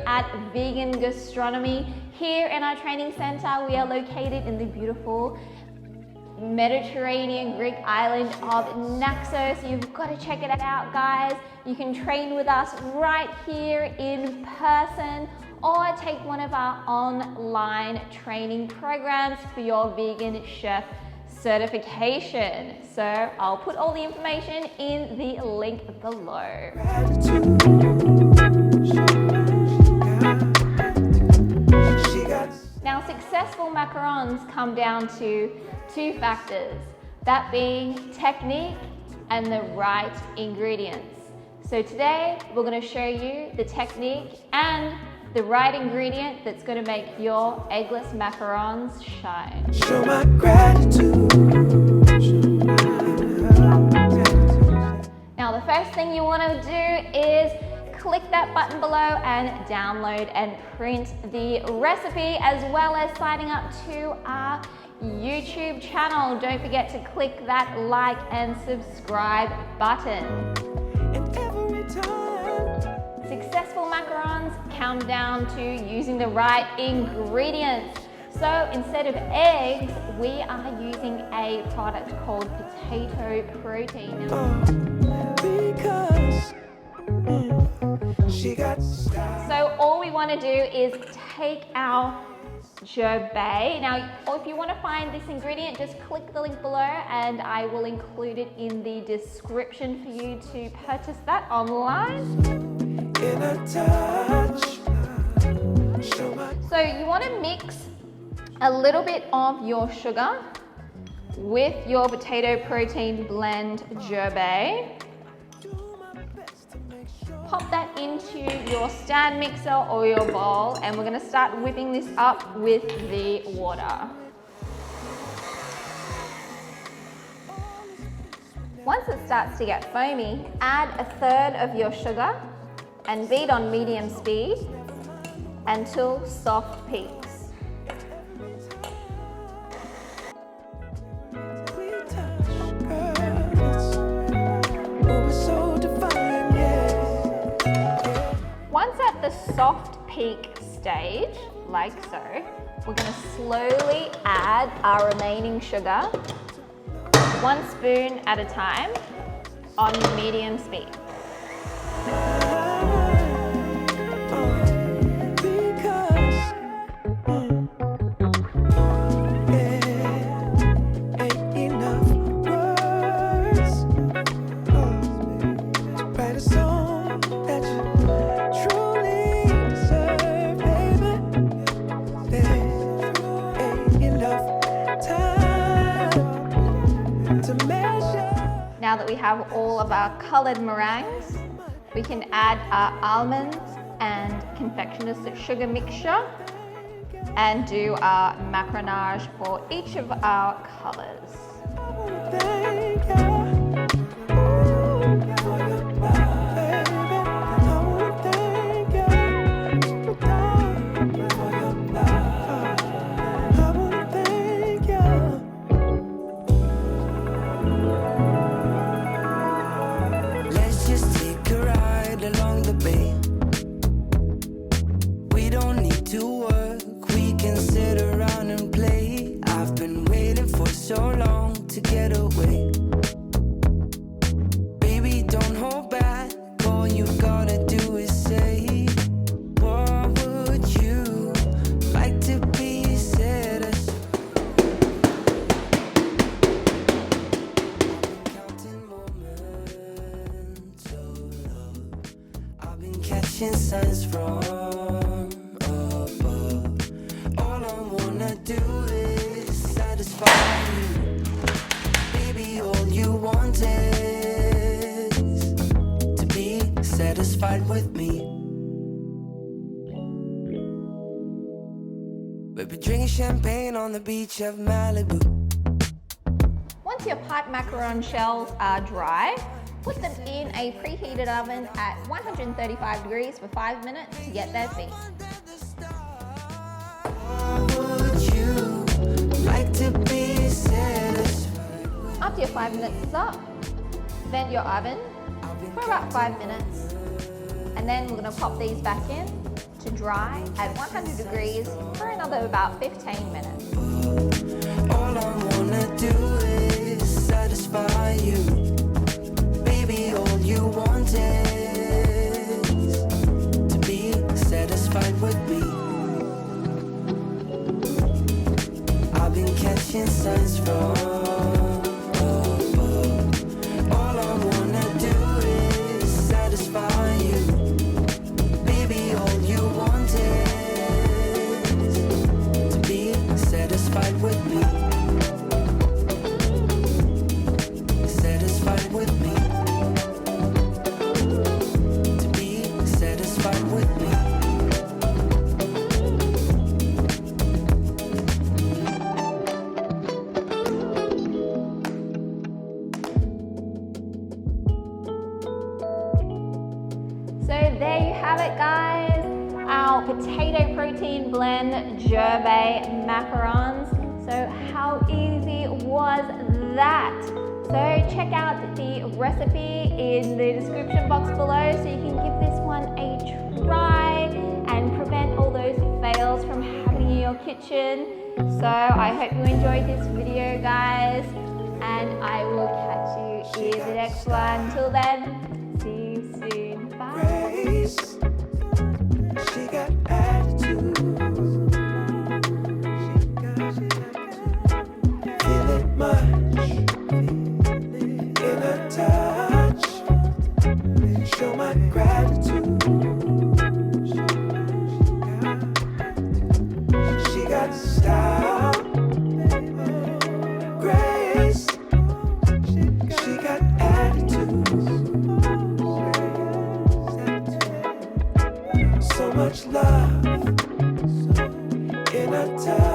at Vegan Gastronomy. Here in our training center, we are located in the beautiful Mediterranean Greek island of Naxos. You've got to check it out, guys. You can train with us right here in person or take one of our online training programs for your vegan chef certification. So I'll put all the information in the link below. Now, successful macarons come down to two factors, that being technique and the right ingredients. So today we're going to show you the technique and the right ingredient that's going to make your eggless macarons shine. Show my gratitude. Now, the first thing you want to do is click that button below and download and print the recipe, as well as signing up to our YouTube channel. Don't forget to click that like and subscribe button. And every time, successful macarons come down to using the right ingredients. So instead of eggs, we are using a product called potato protein. So all we want to do is take our GERBET. Now, if you want to find this ingredient, just click the link below and I will include it in the description for you to purchase that online. So you want to mix a little bit of your sugar with your potato protein blend GERBET. Pop that into your stand mixer or your bowl, and we're going to start whipping this up with the water. Once it starts to get foamy, add a third of your sugar and beat on medium speed until soft peaks. Once at the soft peak stage, like so, we're going to slowly add our remaining sugar, 1 spoon at a time, on medium speed. Now that we have all of our colored meringues, we can add our almonds and confectioner's sugar mixture and do our macaronage for each of our colors. Signs from above. All I wanna do is satisfy you. Baby, all you want is to be satisfied with me. Baby, drinking champagne on the beach of Malibu. Once your pipe macaron shells are dry, put them in a preheated oven at 135 degrees for 5 minutes to get their feet. After your 5 minutes is up, vent your oven for about 5 minutes, and then we're going to pop these back in to dry at 100 degrees for another about 15 minutes. All I wanna do is satisfy you. Baby, all you want is to be satisfied with me. I've been catching signs from all I wanna do is satisfy you. Baby, all you want is to be satisfied with me. Satisfied with me. To be satisfied with me. So there you have it, guys. Our potato protein blend GERBET macarons. So how easy was that? So check out the recipe in the description box below so you can give this one a try and prevent all those fails from happening in your kitchen. So I hope you enjoyed this video, guys, and I will catch you in the next one. Till then, see you soon. Bye. Grace, she got attitude. Feel it much in her touch. Show my gratitude. She got style. Grace, she got attitude. So much love in her touch.